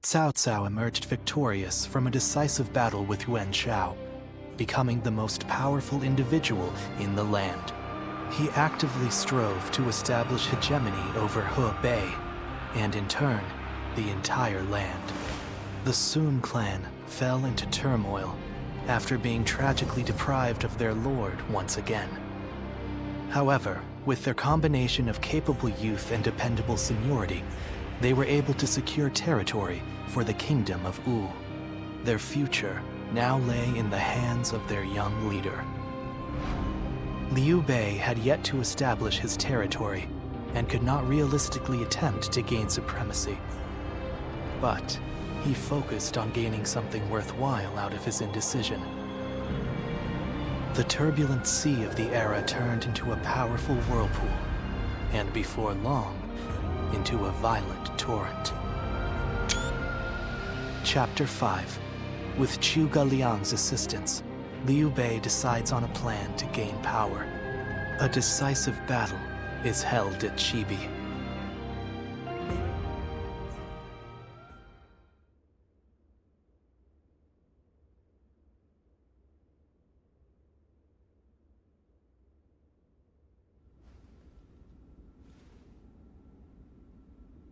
Cao Cao emerged victorious from a decisive battle with Yuan Shao, becoming the most powerful individual in the land. He actively strove to establish hegemony over Hebei, and in turn, the entire land. The Sun clan fell into turmoil after being tragically deprived of their lord once again. However, with their combination of capable youth and dependable seniority, they were able to secure territory for the kingdom of Wu. Their future now lay in the hands of their young leader. Liu Bei had yet to establish his territory and could not realistically attempt to gain supremacy. But he focused on gaining something worthwhile out of his indecision. The turbulent sea of the era turned into a powerful whirlpool, and before long, into a violent torrent. Chapter 5. With Zhuge Liang's assistance, Liu Bei decides on a plan to gain power. A decisive battle is held at Chibi.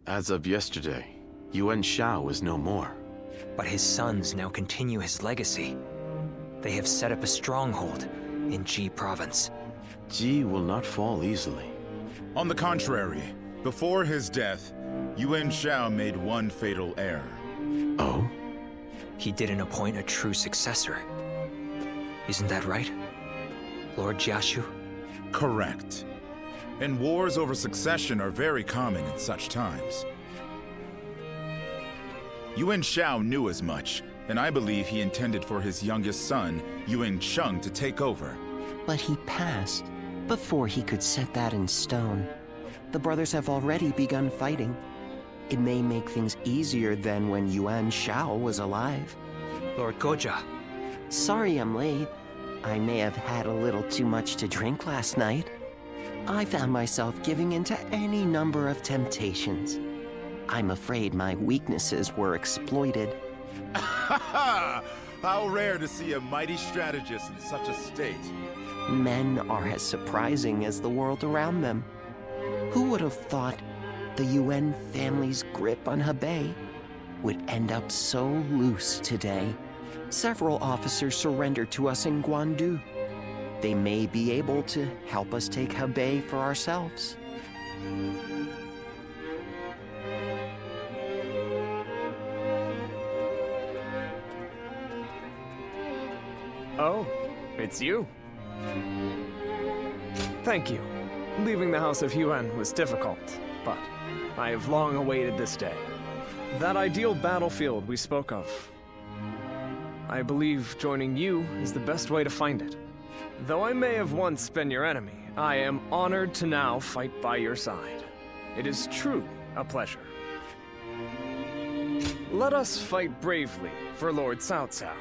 As of yesterday, Yuan Shao is no more. But his sons now continue his legacy. They have set up a stronghold in Ji province. Ji will not fall easily. On the contrary, before his death, Yuan Shao made one fatal error. Oh? He didn't appoint a true successor. Isn't that right, Lord Jiashu? Correct. And wars over succession are very common in such times. Yuan Shao knew as much, and I believe he intended for his youngest son, Yuan Cheng, to take over. But he passed before he could set that in stone. The brothers have already begun fighting. It may make things easier than when Yuan Shao was alive. Lord Goja. Sorry I'm late. I may have had a little too much to drink last night. I found myself giving in to any number of temptations. I'm afraid my weaknesses were exploited. How rare to see a mighty strategist in such a state. Men are as surprising as the world around them. Who would have thought the Yuan family's grip on Hebei would end up so loose today? Several officers surrendered to us in Guandu. They may be able to help us take Hebei for ourselves. Oh, it's you. Thank you. Leaving the House of Yuan was difficult, but I have long awaited this day. That ideal battlefield we spoke of. I believe joining you is the best way to find it. Though I may have once been your enemy, I am honored to now fight by your side. It is truly a pleasure. Let us fight bravely for Lord Cao Cao.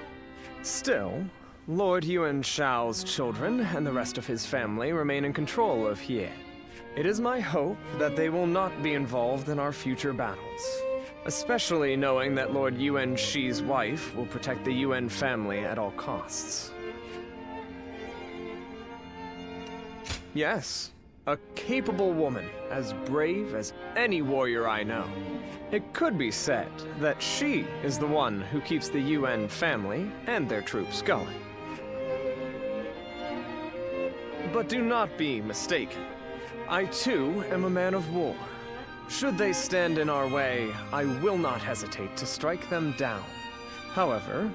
Still, Lord Yuan Shao's children and the rest of his family remain in control of Hie. It is my hope that they will not be involved in our future battles, especially knowing that Lord Yuan Shi's wife will protect the Yuan family at all costs. Yes, a capable woman, as brave as any warrior I know. It could be said that she is the one who keeps the Yuan family and their troops going. But do not be mistaken. I too am a man of war. Should they stand in our way, I will not hesitate to strike them down. However,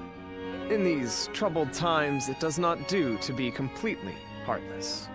in these troubled times, it does not do to be completely heartless.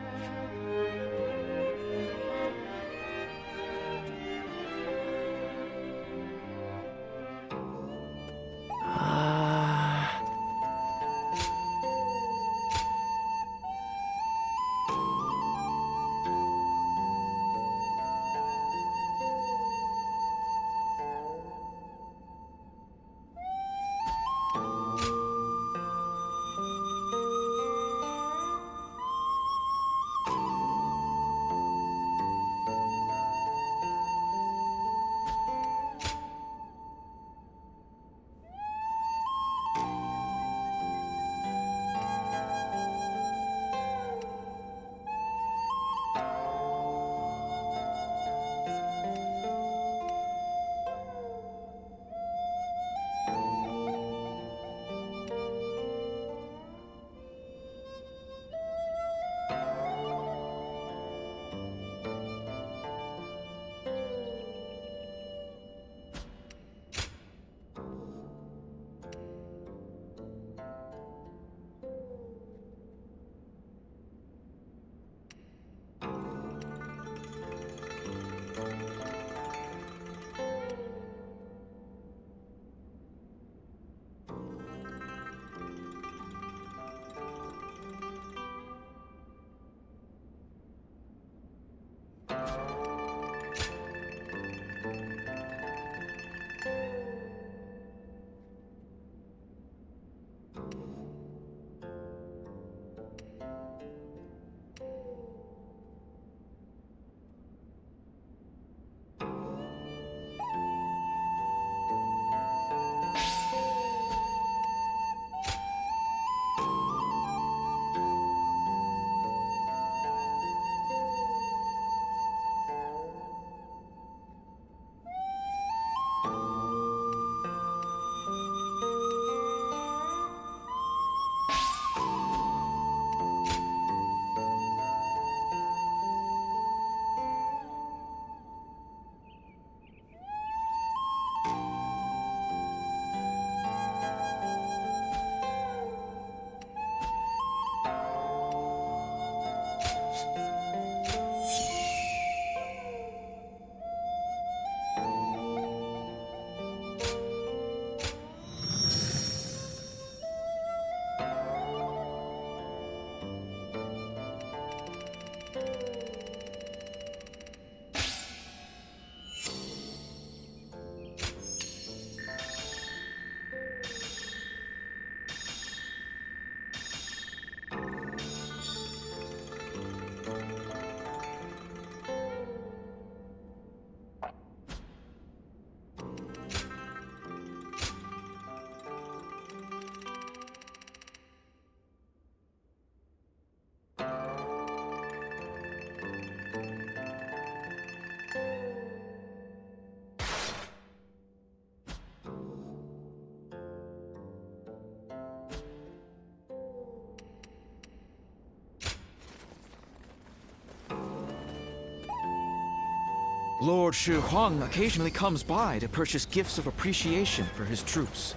Lord Shi Huang occasionally comes by to purchase gifts of appreciation for his troops.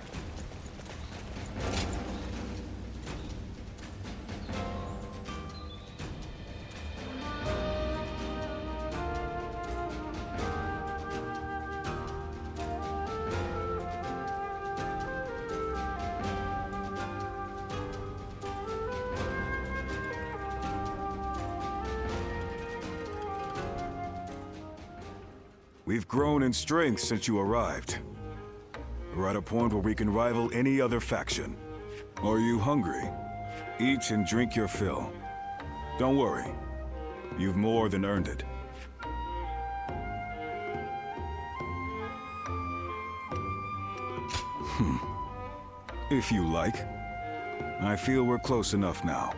We've grown in strength since you arrived. We're at a point where we can rival any other faction. Are you hungry? Eat and drink your fill. Don't worry. You've more than earned it. If you like. I feel we're close enough now.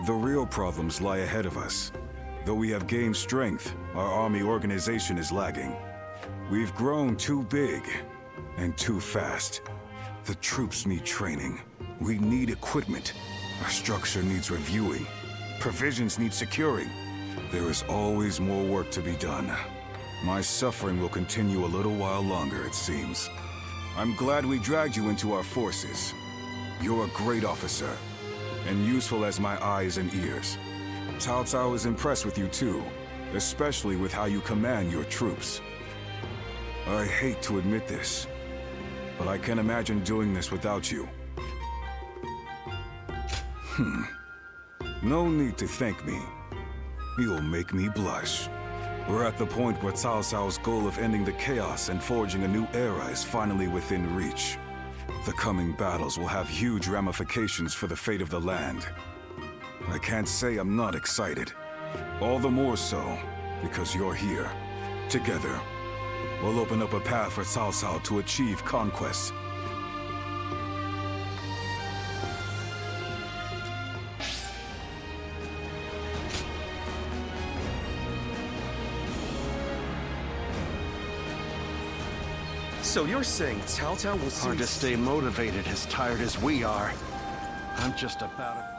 The real problems lie ahead of us. Though we have gained strength, our army organization is lagging. We've grown too big and too fast. The troops need training. We need equipment. Our structure needs reviewing. Provisions need securing. There is always more work to be done. My suffering will continue a little while longer, it seems. I'm glad we dragged you into our forces. You're a great officer, and useful as my eyes and ears. Cao Cao is impressed with you too, especially with how you command your troops. I hate to admit this, but I can't imagine doing this without you. No need to thank me. You'll make me blush. We're at the point where Cao Cao's goal of ending the chaos and forging a new era is finally within reach. The coming battles will have huge ramifications for the fate of the land. I can't say I'm not excited. All the more so, because you're here. Together, we'll open up a path for Cao Cao to achieve conquest. So you're saying Cao Cao will soon... Hard to stay motivated as tired as we are. I'm just about...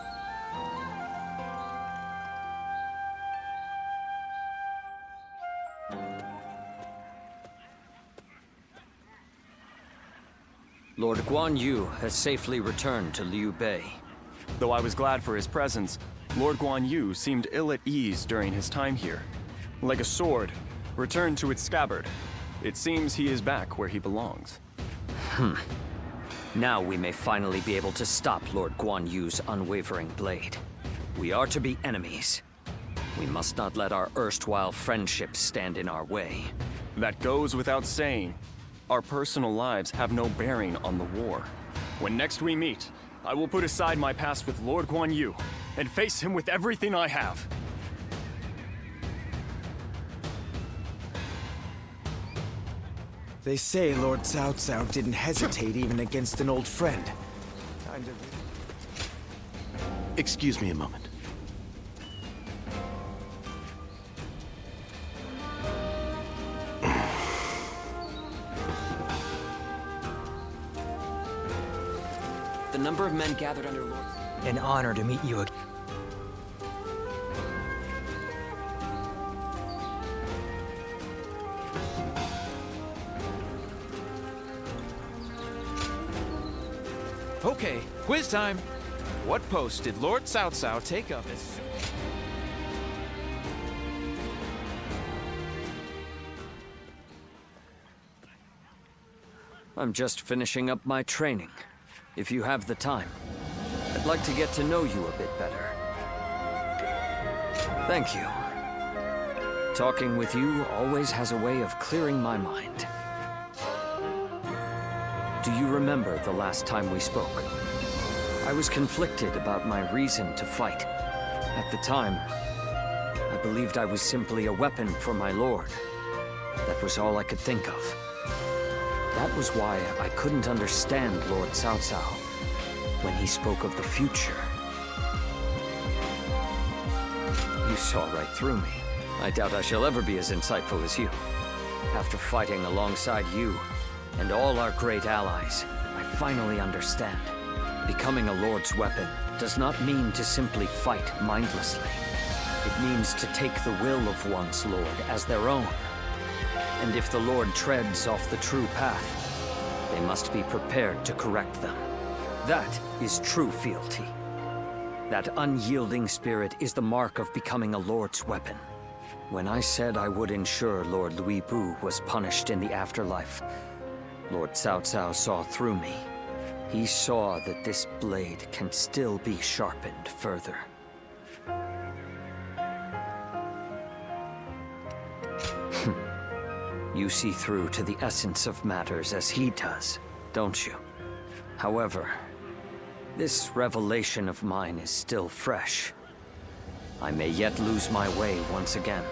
Lord Guan Yu has safely returned to Liu Bei. Though I was glad for his presence, Lord Guan Yu seemed ill at ease during his time here. Like a sword, returned to its scabbard. It seems he is back where he belongs. Now we may finally be able to stop Lord Guan Yu's unwavering blade. We are to be enemies. We must not let our erstwhile friendships stand in our way. That goes without saying. Our personal lives have no bearing on the war. When next we meet, I will put aside my past with Lord Guan Yu and face him with everything I have. They say Lord Cao Cao didn't hesitate even against an old friend. Kind of... Excuse me a moment. The number of men gathered under Lord... An honor to meet you again. Okay, quiz time. What post did Lord Cao Cao take up as... I'm just finishing up my training. If you have the time, I'd like to get to know you a bit better. Thank you. Talking with you always has a way of clearing my mind. Do you remember the last time we spoke? I was conflicted about my reason to fight. At the time, I believed I was simply a weapon for my lord. That was all I could think of. That was why I couldn't understand Lord Cao Cao when he spoke of the future. You saw right through me. I doubt I shall ever be as insightful as you. After fighting alongside you and all our great allies, I finally understand. Becoming a Lord's weapon does not mean to simply fight mindlessly. It means to take the will of one's Lord as their own. And if the Lord treads off the true path, they must be prepared to correct them. That is true fealty. That unyielding spirit is the mark of becoming a Lord's weapon. When I said I would ensure Lord Louis Bu was punished in the afterlife, Lord Cao Cao saw through me. He saw that this blade can still be sharpened further. You see through to the essence of matters as he does, don't you? However, this revelation of mine is still fresh. I may yet lose my way once again.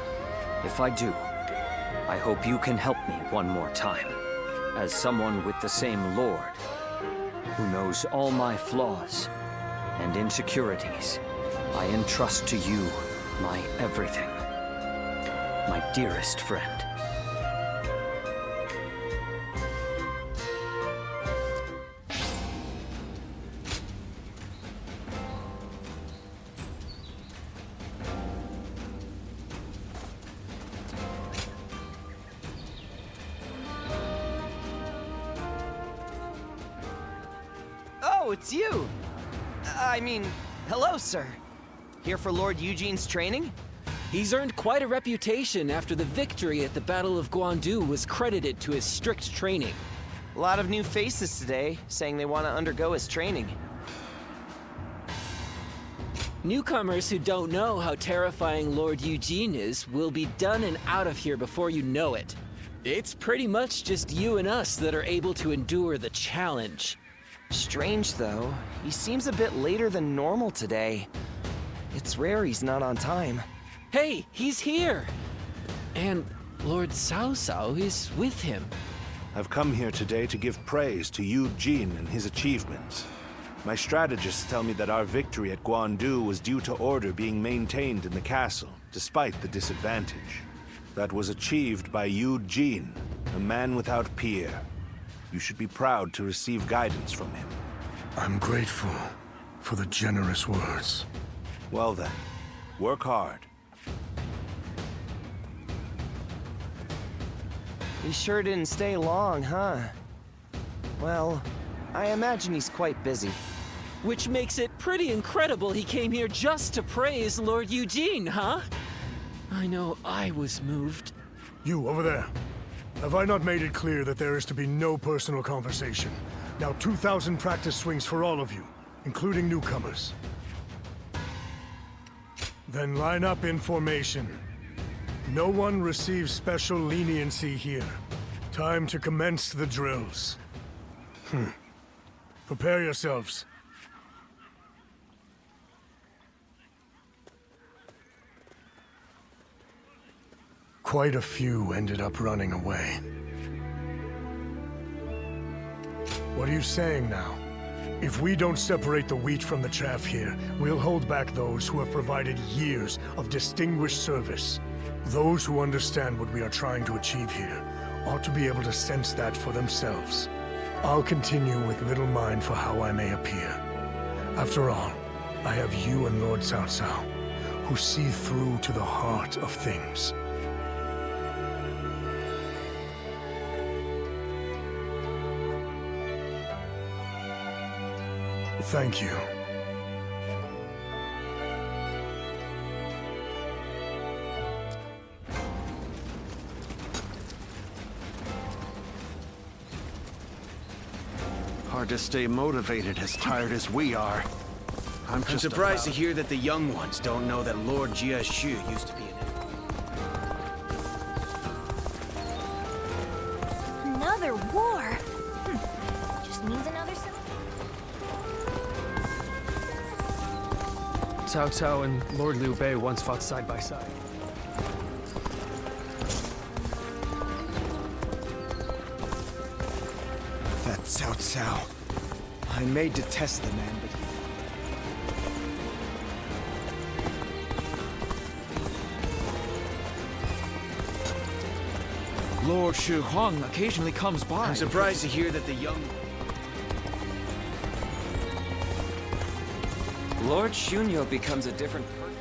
If I do, I hope you can help me one more time. As someone with the same Lord, who knows all my flaws and insecurities, I entrust to you my everything. My dearest friend. Oh, it's you! I mean, hello, sir. Here for Lord Eugene's training? He's earned quite a reputation after the victory at the Battle of Guandu was credited to his strict training. A lot of new faces today, saying they want to undergo his training. Newcomers who don't know how terrifying Lord Eugene is will be done and out of here before you know it. It's pretty much just you and us that are able to endure the challenge. Strange, though. He seems a bit later than normal today. It's rare he's not on time. Hey, he's here! And Lord Cao Cao is with him. I've come here today to give praise to Eugene and his achievements. My strategists tell me that our victory at Guandu was due to order being maintained in the castle, despite the disadvantage. That was achieved by Eugene, a man without peer. You should be proud to receive guidance from him. I'm grateful for the generous words. Well then, work hard. He sure didn't stay long, huh? Well, I imagine he's quite busy. Which makes it pretty incredible he came here just to praise Lord Eugene, huh? I know I was moved. You, over there. Have I not made it clear that there is to be no personal conversation? Now 2,000 practice swings for all of you, including newcomers. Then line up in formation. No one receives special leniency here. Time to commence the drills. Prepare yourselves. quite a few ended up running away. What are you saying now? If we don't separate the wheat from the chaff here, we'll hold back those who have provided years of distinguished service. Those who understand what we are trying to achieve here ought to be able to sense that for themselves. I'll continue with little mind for how I may appear. After all, I have you and Lord Cao Cao, who see through to the heart of things. Thank you. Hard to stay motivated as tired as we are. I'm surprised to hear that the young ones don't know that Lord Jia Shu used to be an Another war? Just means another civil. Cao Cao and Lord Liu Bei once fought side by side. That Cao Cao. I may detest the man, but Lord Shu Huang occasionally comes by. I'm surprised to hear that the young... Lord Shunyo becomes a different person.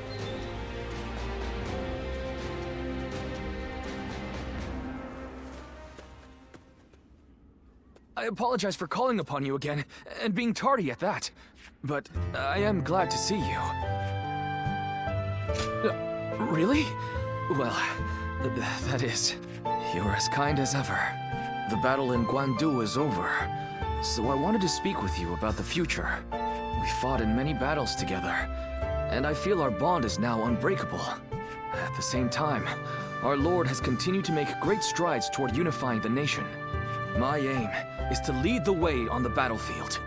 I apologize for calling upon you again, and being tardy at that. But I am glad to see you. Really? Well, that is... You're as kind as ever. The battle in Guandu is over, so I wanted to speak with you about the future. We fought in many battles together, and I feel our bond is now unbreakable. At the same time, our Lord has continued to make great strides toward unifying the nation. My aim is to lead the way on the battlefield.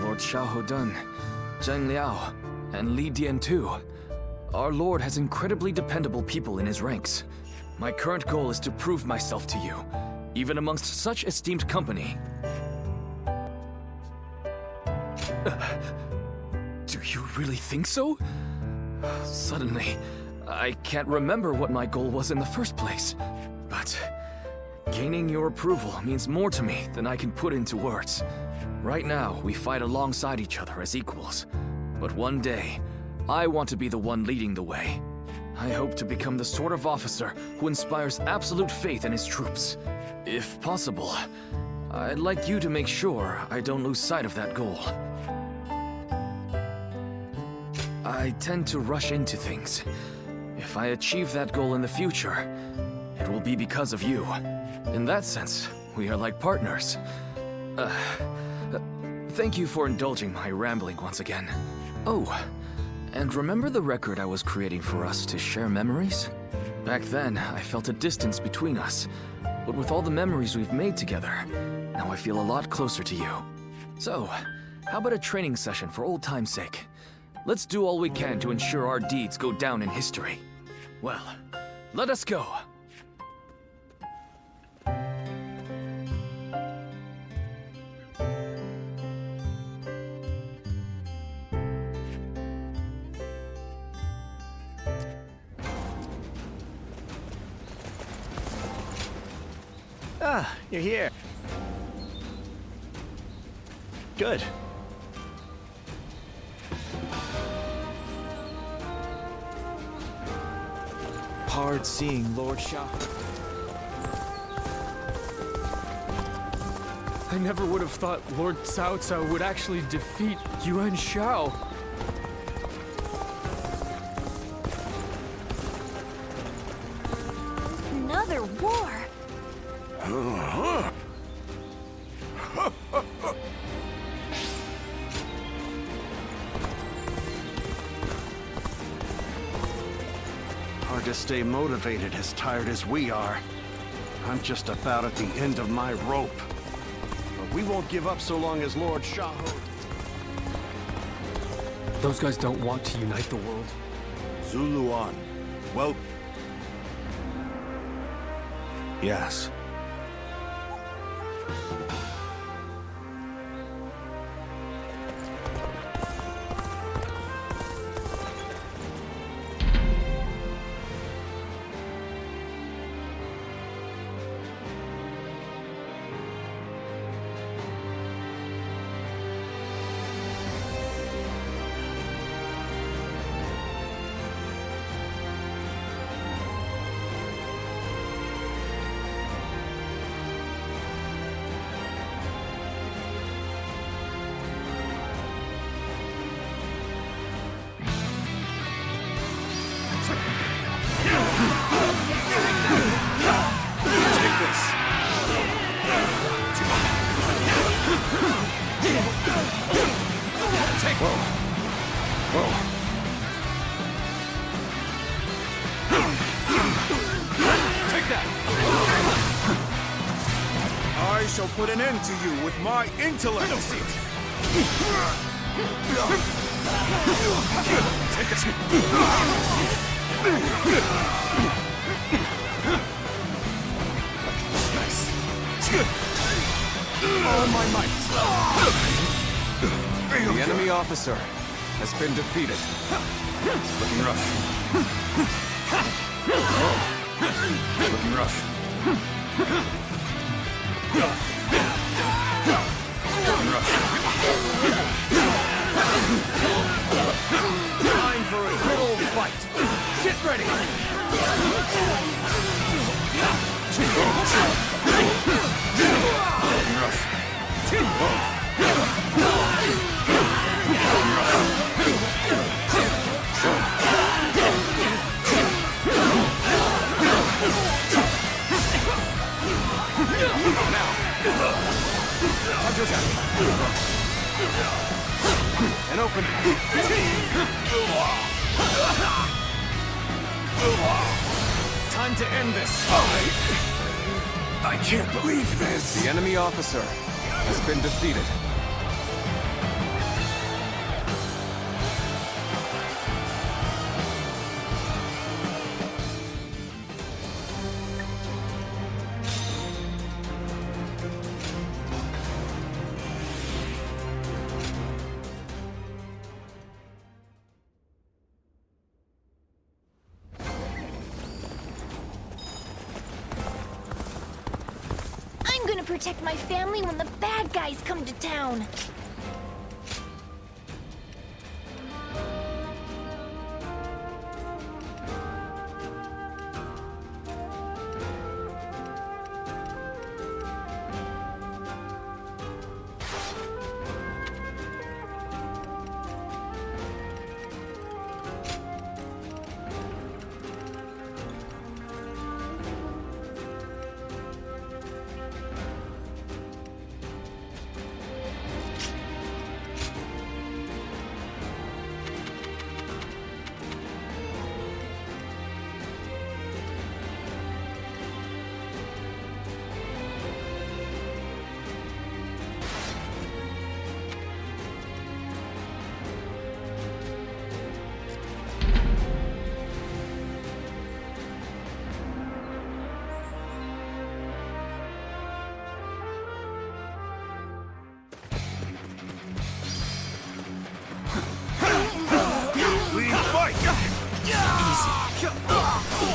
Lord Xiahou Dun, Zheng Liao, and Li Dian too. Our Lord has incredibly dependable people in his ranks. My current goal is to prove myself to you, even amongst such esteemed company. Do you really think so? Suddenly, I can't remember what my goal was in the first place. But gaining your approval means more to me than I can put into words. Right now, we fight alongside each other as equals. But one day, I want to be the one leading the way. I hope to become the sort of officer who inspires absolute faith in his troops. If possible, I'd like you to make sure I don't lose sight of that goal. I tend to rush into things. If I achieve that goal in the future, it will be because of you. In that sense, we are like partners. Thank you for indulging my rambling once again. Oh, and remember the record I was creating for us to share memories? Back then, I felt a distance between us. But with all the memories we've made together, now I feel a lot closer to you. So, how about a training session for old time's sake? Let's do all we can to ensure our deeds go down in history. Well, let us go. Ah, you're here. Good. hard seeing Lord Xiahou. I never would have thought Lord Cao Cao would actually defeat Yuan Shao. Another war? Hard to stay motivated as tired as we are. I'm just about at the end of my rope. But we won't give up so long as Lord Xiahou... Those guys don't want to unite the world. Zuluan, well... Yes. I shall put an end to you with my intellect. All my might. The enemy officer has been defeated. Looking rough. Looking rough. Looking rough. Time for a good old fight. Get ready. Looking rough. An opening. Time to end this. I can't believe this. The enemy officer has been defeated. I'm gonna protect my family when the bad guys come to town.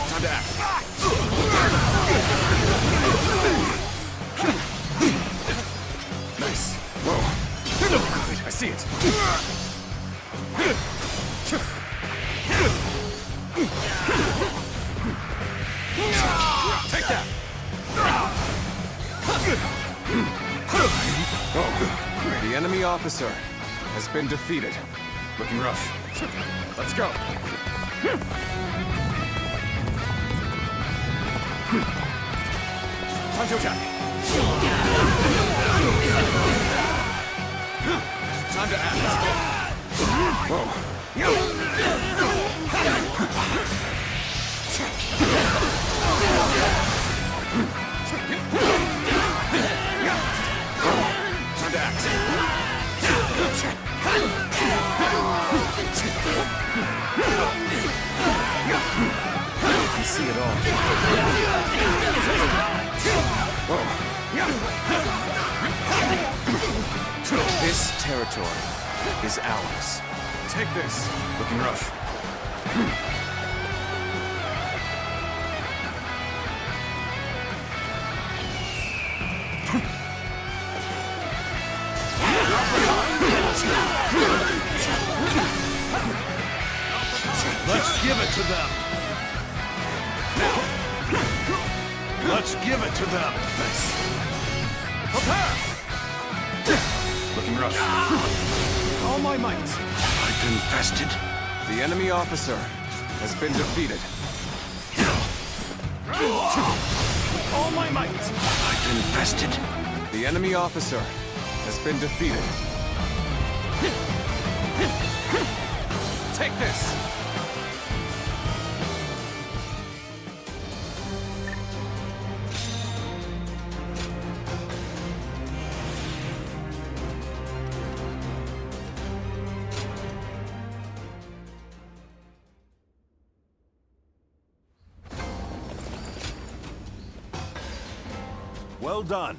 Time to act. Nice. Whoa. Good. I see it. Take that. Oh. The enemy officer has been defeated. Looking rough. Let's go. Time to attack. Time to act. Whoa. Time to act. see it all. This territory is ours. Take this. Looking rough. Let's give it to them. Now. Let's give it to them. Nice. Prepare! Looking rough. All my might. I've been bested. The enemy officer has been defeated. All my might. I've been bested. The enemy officer has been defeated. Take this. Well done.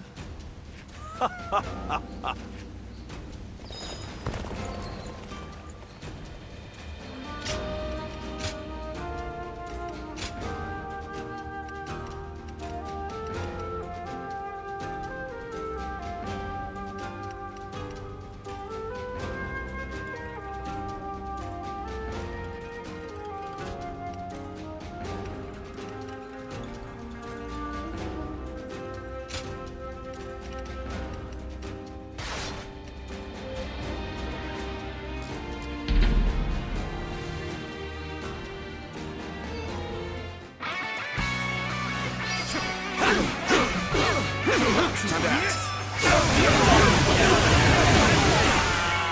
Time to act.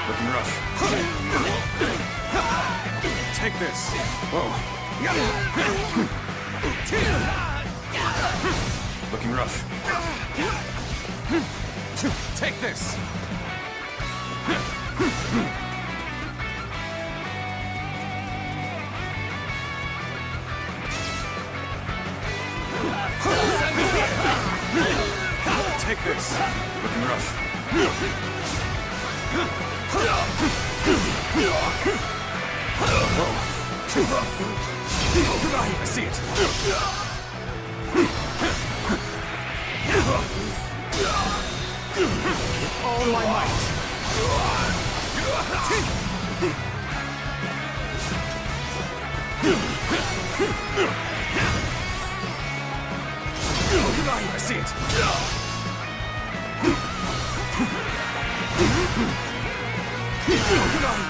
Looking rough. Take this. Whoa. Looking rough. Take this. Take this. Looking rough. I see it. All my might. I see it.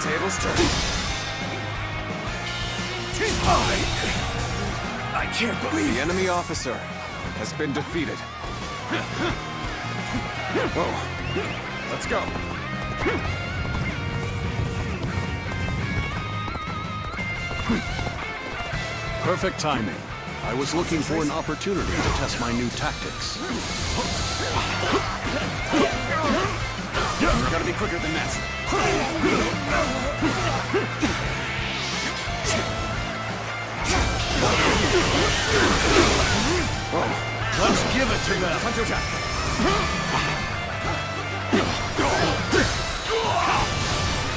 Tables turn. I can't believe the enemy officer has been defeated. Whoa. Let's go. Perfect timing. I was looking for an opportunity to test my new tactics. You gotta be quicker than that. Whoa. Let's give it to them. Time to attack.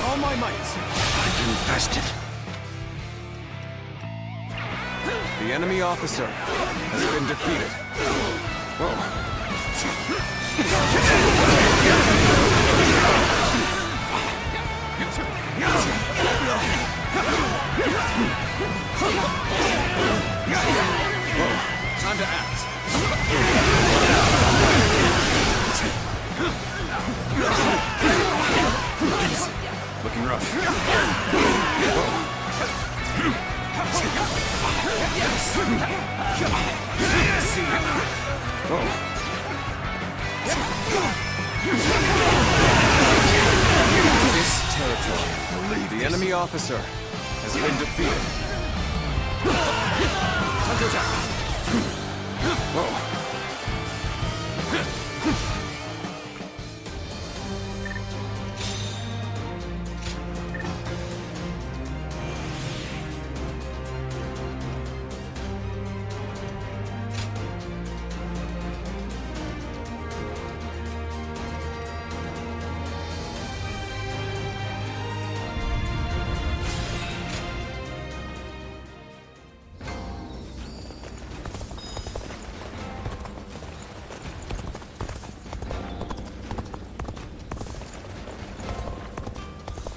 All my might. I've been bested. The enemy officer has been defeated. Whoa. Time to act. Looking rough. This territory, the enemy officer has been defeated. Time to attack. Whoa.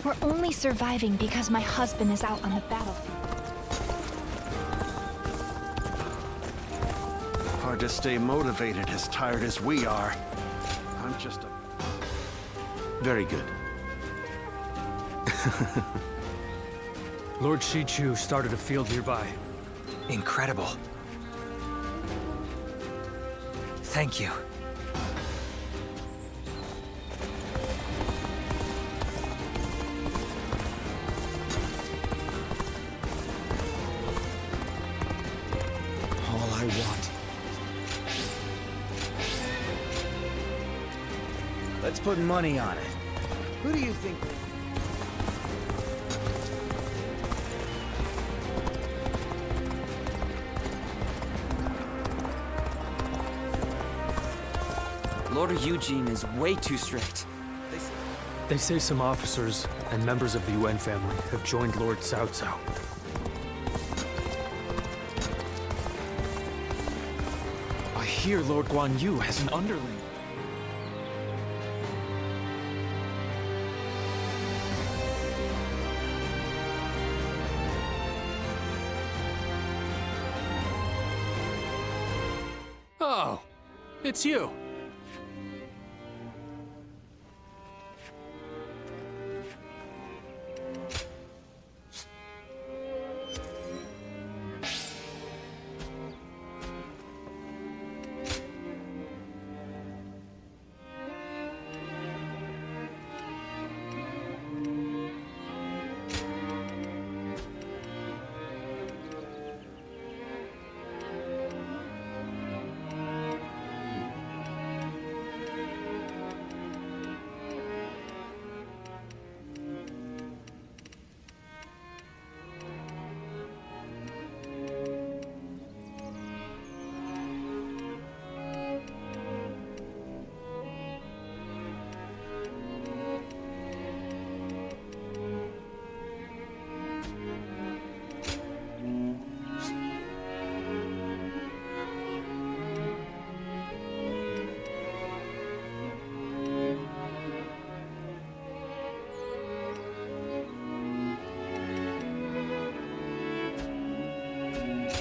We're only surviving because my husband is out on the battlefield. Hard to stay motivated as tired as we are. I'm just a... Very good. Lord Shichu started a field nearby. Incredible. Thank you. All I want. Let's put money on it. Who do you think... Lord Eugene is way too strict. They say some officers and members of the Yuan family have joined Lord Cao Cao. I hear Lord Guan Yu has an underling. Oh, it's you.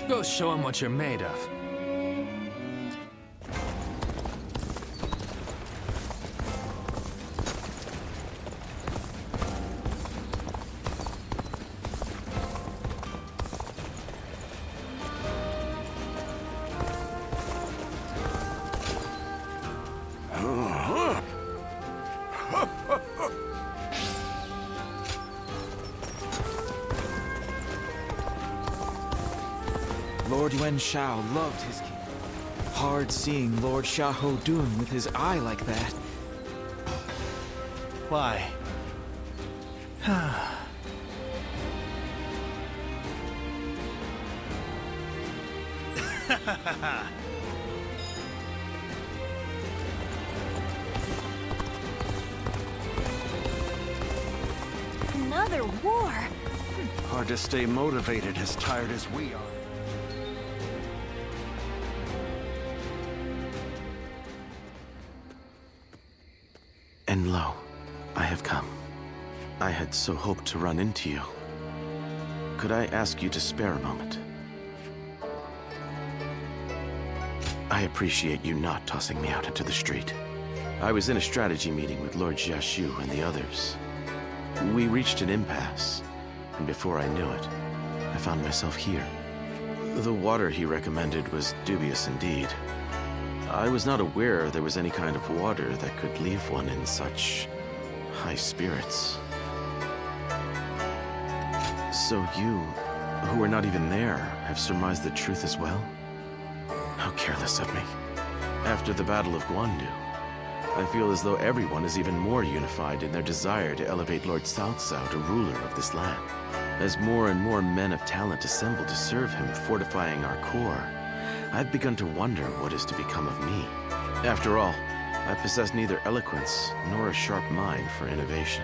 Go show him what you're made of. Lord Yuan Shao loved his king. Hard seeing Lord Xiahou Dun with his eye like that. Why? Another war? Hard to stay motivated as tired as we are. And lo, I have come. I had so hoped to run into you. Could I ask you to spare a moment? I appreciate you not tossing me out into the street. I was in a strategy meeting with Lord Jiashu and the others. We reached an impasse, and before I knew it, I found myself here. The water he recommended was dubious indeed. I was not aware there was any kind of water that could leave one in such high spirits. So you, who were not even there, have surmised the truth as well? How careless of me. After the Battle of Guandu, I feel as though everyone is even more unified in their desire to elevate Lord Cao Cao to ruler of this land. As more and more men of talent assemble to serve him, fortifying our core, I've begun to wonder what is to become of me. After all, I possess neither eloquence nor a sharp mind for innovation.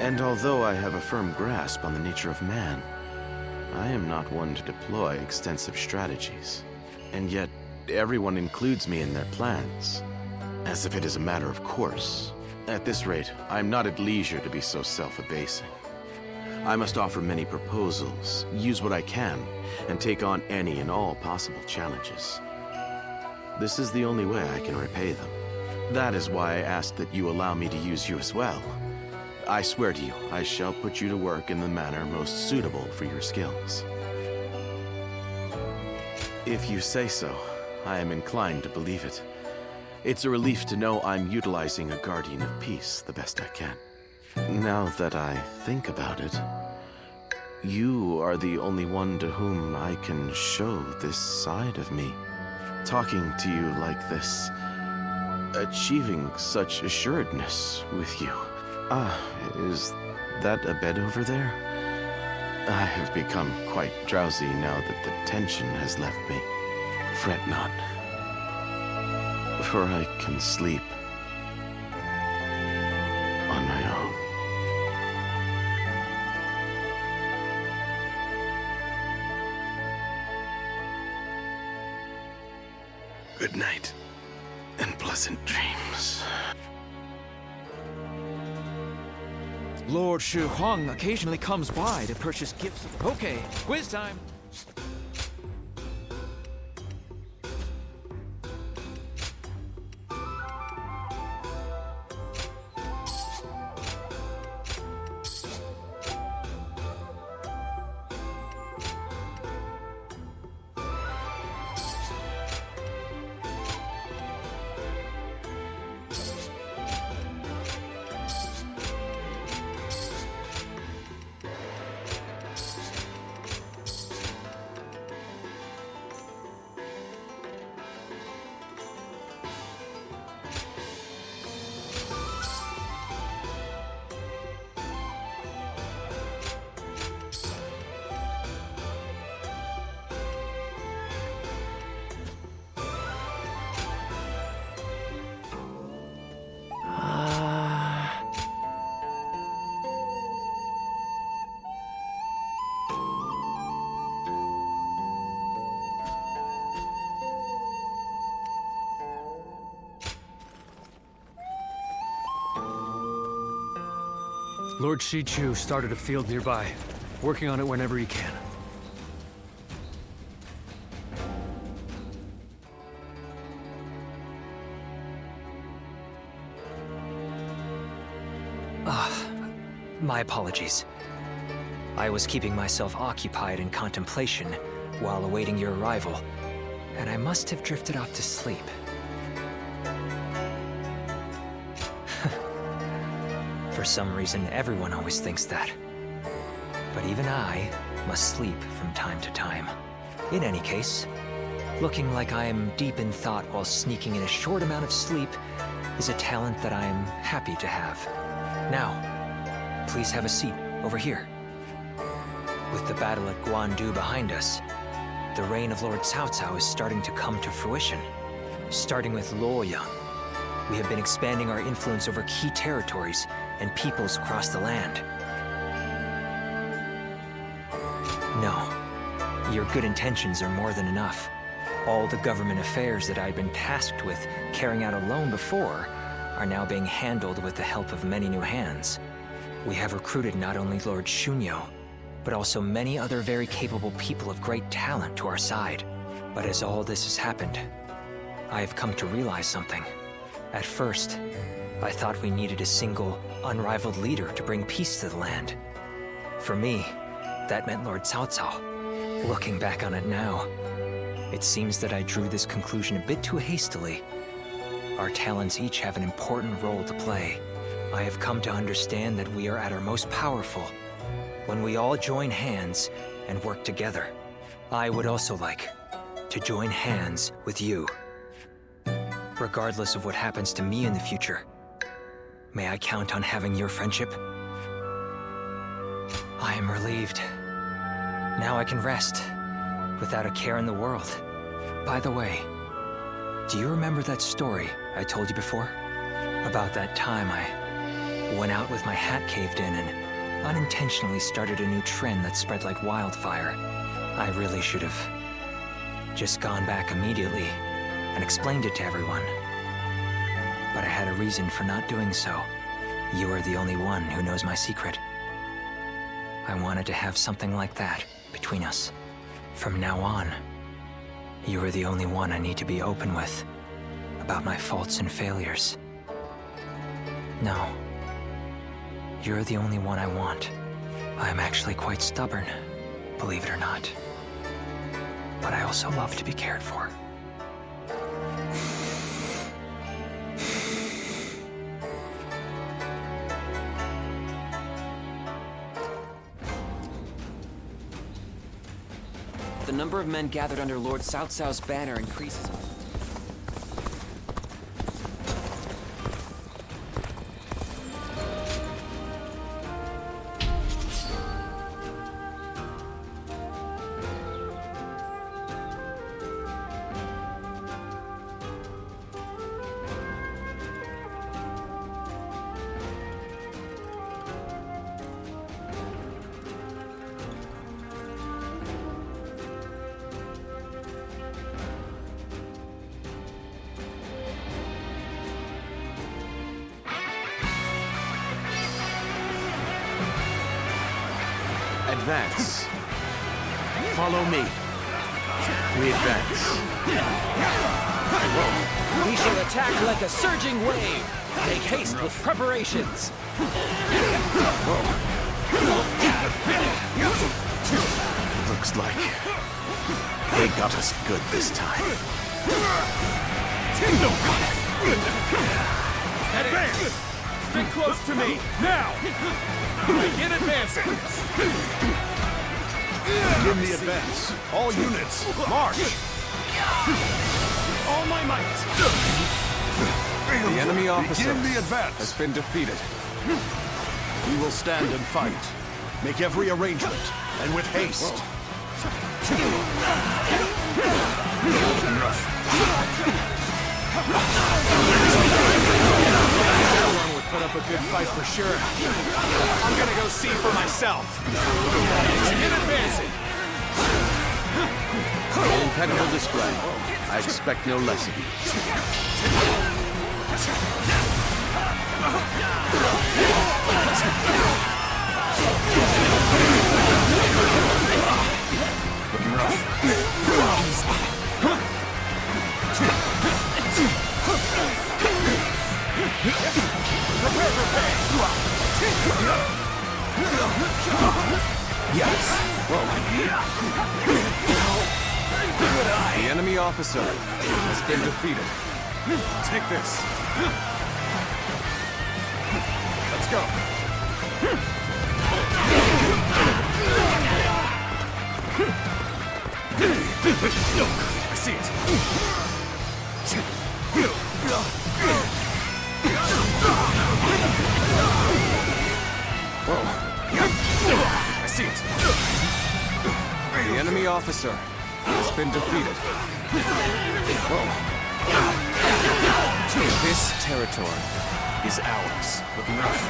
And although I have a firm grasp on the nature of man, I am not one to deploy extensive strategies. And yet, everyone includes me in their plans, as if it is a matter of course. At this rate, I'm not at leisure to be so self-abasing. I must offer many proposals, use what I can, and take on any and all possible challenges. This is the only way I can repay them. That is why I ask that you allow me to use you as well. I swear to you, I shall put you to work in the manner most suitable for your skills. If you say so, I am inclined to believe it. It's a relief to know I'm utilizing a guardian of peace the best I can. Now that I think about it, you are the only one to whom I can show this side of me. Talking to you like this, achieving such assuredness with you. Is that a bed over there? I have become quite drowsy now that the tension has left me. Fret not, for I can sleep on my own. Good night, and pleasant dreams. Lord Shu Huang occasionally comes by to purchase gifts of... Okay, quiz time! Lord Shichu started a field nearby, working on it whenever he can. My apologies. I was keeping myself occupied in contemplation while awaiting your arrival, and I must have drifted off to sleep. For some reason, everyone always thinks that. But even I must sleep from time to time. In any case, looking like I am deep in thought while sneaking in a short amount of sleep is a talent that I am happy to have. Now, please have a seat over here. With the battle at Guandu behind us, the reign of Lord Cao Cao is starting to come to fruition. Starting with Luoyang, we have been expanding our influence over key territories and peoples across the land. No, your good intentions are more than enough. All the government affairs that I've been tasked with carrying out alone before are now being handled with the help of many new hands. We have recruited not only Lord Shunyo, but also many other very capable people of great talent to our side. But as all this has happened, I have come to realize something. At first, I thought we needed a single, unrivaled leader to bring peace to the land. For me, that meant Lord Cao Cao. Looking back on it now, it seems that I drew this conclusion a bit too hastily. Our talents each have an important role to play. I have come to understand that we are at our most powerful when we all join hands and work together. I would also like to join hands with you. Regardless of what happens to me in the future, may I count on having your friendship? I am relieved. Now I can rest, without a care in the world. By the way, do you remember that story I told you before? About that time I went out with my hat caved in and unintentionally started a new trend that spread like wildfire. I really should have just gone back immediately and explained it to everyone. But I had a reason for not doing so. You are the only one who knows my secret. I wanted to have something like that between us. From now on, you are the only one I need to be open with about my faults and failures. No. You're the only one I want. I'm actually quite stubborn, believe it or not. But I also love to be cared for. The number of men gathered under Lord Cao Cao's banner increases. Advance. Follow me. We advance. We shall attack like a surging wave. Make haste with preparations. Looks like they got us good this time. Advance! Stay close to me, now! Begin advancing! Begin the advance. All units, march! All my might! The enemy officer Begin the advance. has been defeated. We will stand and fight. Make every arrangement, and with haste. Everyone would put up a good fight for sure. I'm gonna go see for myself. Begin advancing! Impeccable display. I expect no less of you. Looking rough. Yes. The enemy officer has been defeated. Take this. Let's go. I see it. I see it. The enemy officer has been defeated. This territory is ours. Looking rough.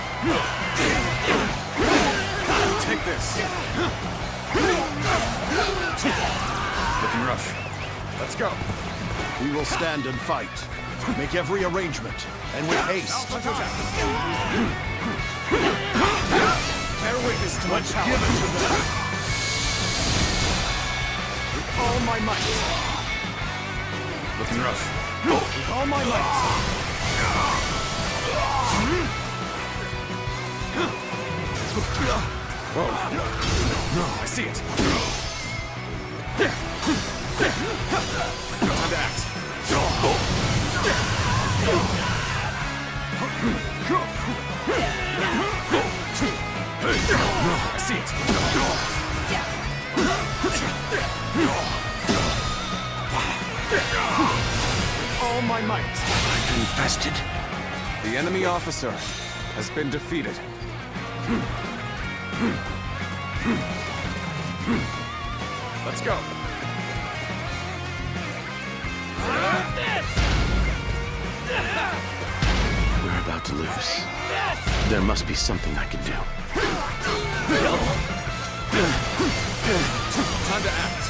Take this. Looking rough. Let's go. We will stand and fight. Make every arrangement, and with haste. Bear witness to my power. Give it to them. With all my might. Looking rough. With all my might. No, I see it. Time to act. I see it. All my might. Infested. The enemy officer has been defeated. Let's go. We're about to lose. There must be something I can do. Time to act.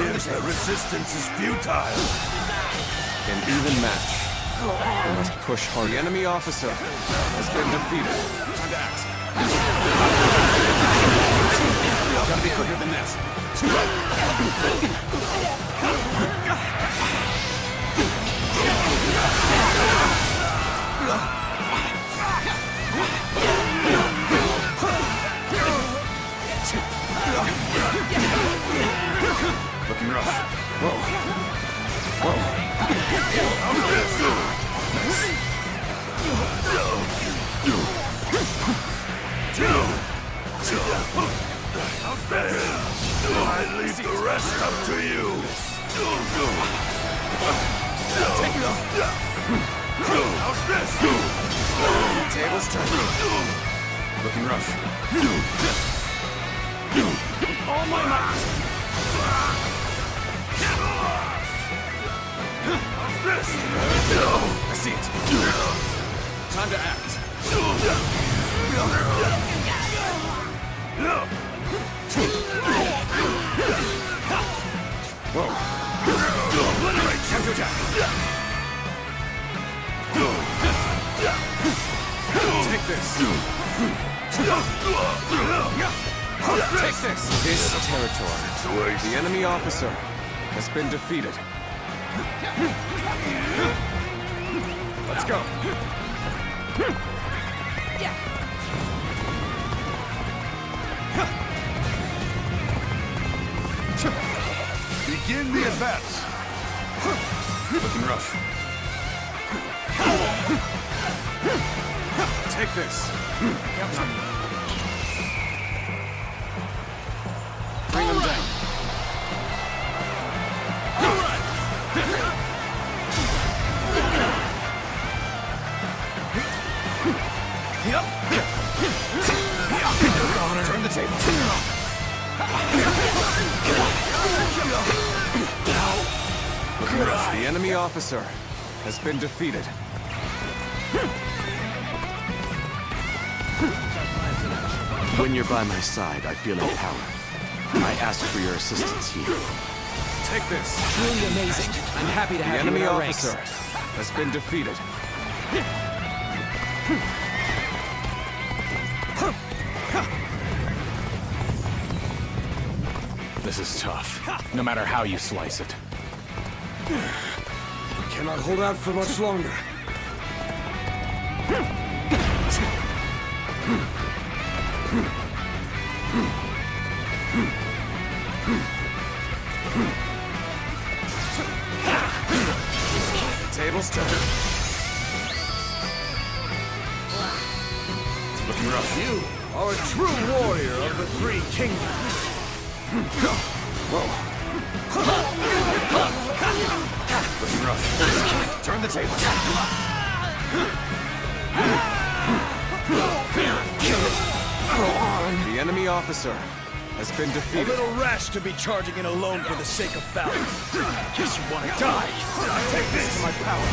appears that resistance is futile. An even match. We must push hard. The enemy officer has been defeated. Time to act. Gotta be quicker than this. Looking rough. Whoa. I leave the rest up to you. How's this? Tables turning. Looking rough. All my might. How's this? I see it. Time to act. Whoa. Time to attack. Take this. Take this. This territory. The enemy officer has been defeated. Let's go. Begin the advance. Looking rough. Take this. Bring them down. Yep. Turn the table. The enemy officer has been defeated. When you're by my side, I feel empowered. I ask for your assistance here. Take this. Truly amazing. I'm happy to have The you in enemy our officer ranks. has been defeated. This is tough, no matter how you slice it. Cannot hold out for much longer. Tables turned. Looking rough. You are a true warrior of the Three Kingdoms. Whoa. Looking rough. Turn the table. The enemy officer has been A defeated. little rash to be charging in alone for the sake of battle. Guess you want to die. Take this to my power.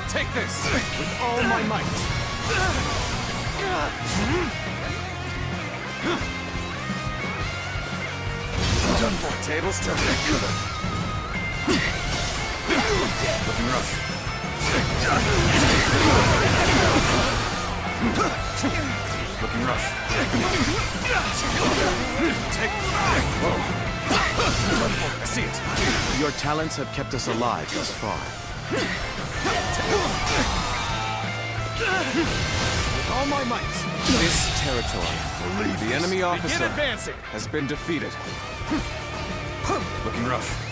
Take this with all my might. Done for. Tables turned. Looking rough. Looking rough. Take. Whoa. I see it. Your talents have kept us alive thus far. With all my might. This territory. The enemy officer has been defeated. Looking rough.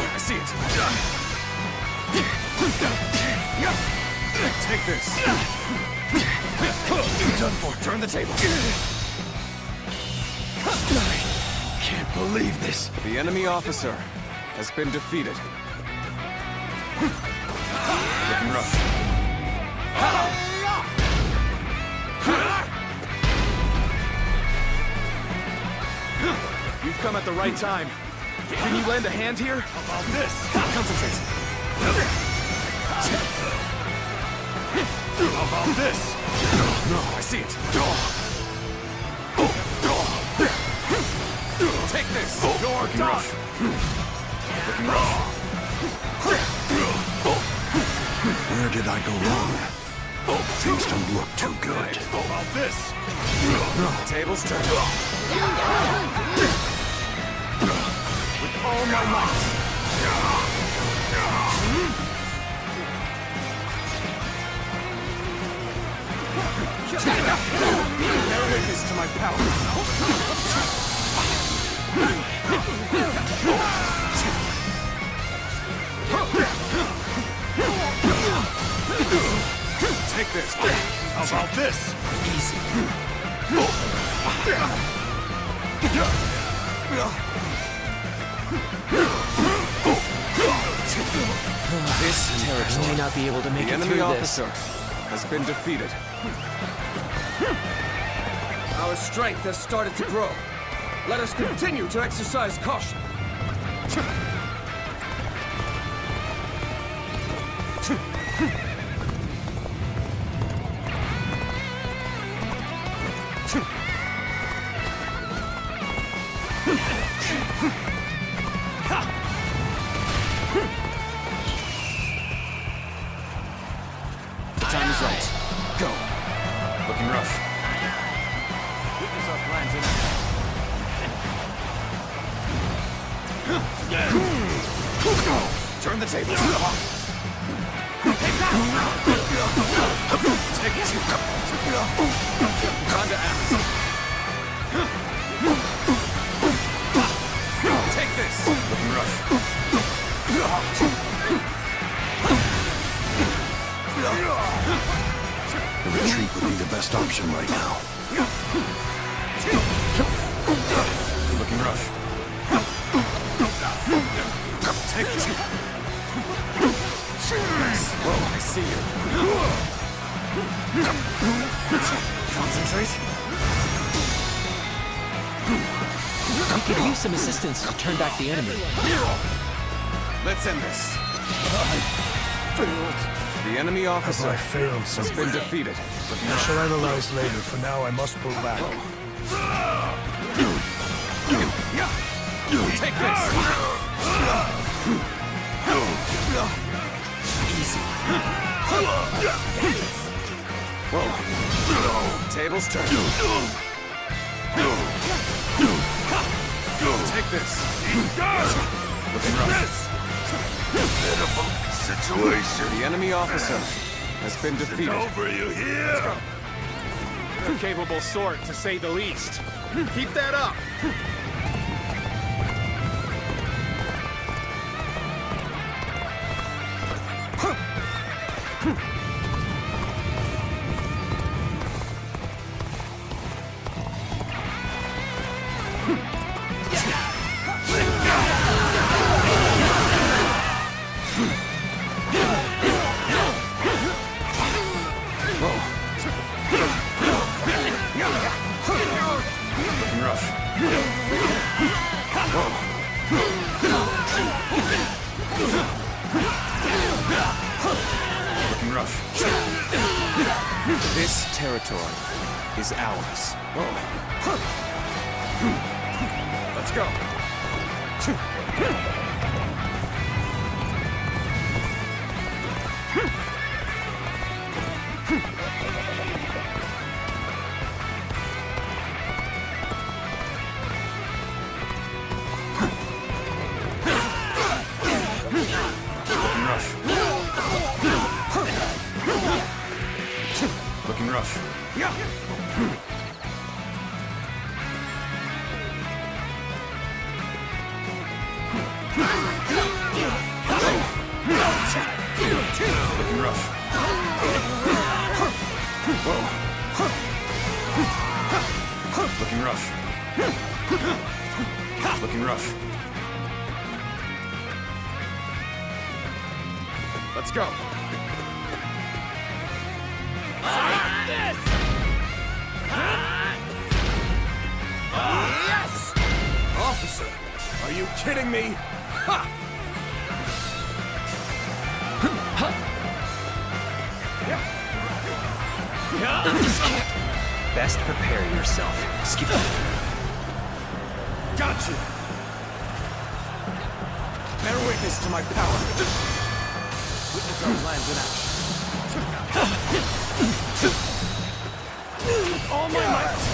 I see it. Take this. Done for. Turn the table. Can't believe this. The enemy officer has been defeated. Looking rough. You've come at the right time. Can you lend a hand here? How about this? Concentrate. How about this? No, I see it. Take this. You're done. Looking rough. Where did I go wrong? Things don't look too good. How about this? Tables turned. With all my might. Bear witness to my power. Take this. How about this? Easy. This territory may not be able to make The it enemy through officer has been defeated. Our strength has started to grow. Let us continue to exercise caution. The time is right. Go. Looking rough. Witness our plans in Turn the tables. Take it. Time to act. Take this. Looking rough. The retreat would be the best option right now. Looking rough. Take it. Whoa, I see you. Concentrate. We could use some assistance to turn back the enemy. Let's end this. The enemy officer I failed has been defeated. I shall analyze later. For now, I must pull back. Take this. Easy. Whoa. Tables turn. Take this. Looking rough. Pitiful situation. The enemy officer has been defeated. Over you here. You're a capable sort, to say the least. Keep that up. Looking rough. Looking rough. This territory is ours. Let's go. Looking rough. Looking rough. Whoa. Looking rough. Looking rough. Let's go. Yes! Off Are you kidding me? Ha! Best prepare yourself. Skip. Got you! Bear witness to my power. Witness our plans in action. All my might!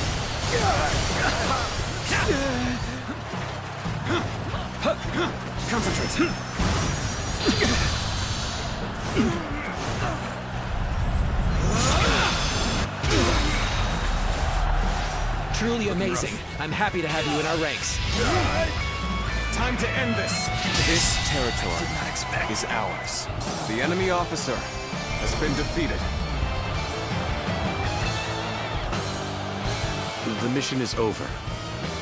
Concentrate. Truly amazing. I'm happy to have you in our ranks. Time to end this. This territory is ours. The enemy officer has been defeated. The mission is over.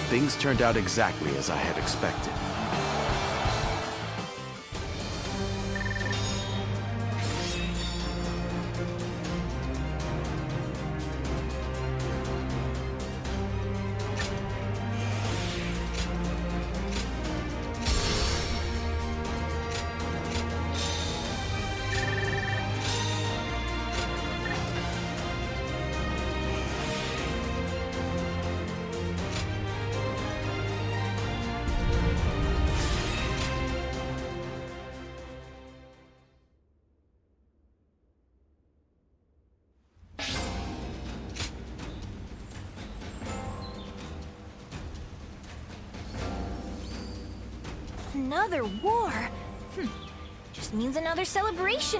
Things turned out exactly as I had expected. Another war? Just means another celebration.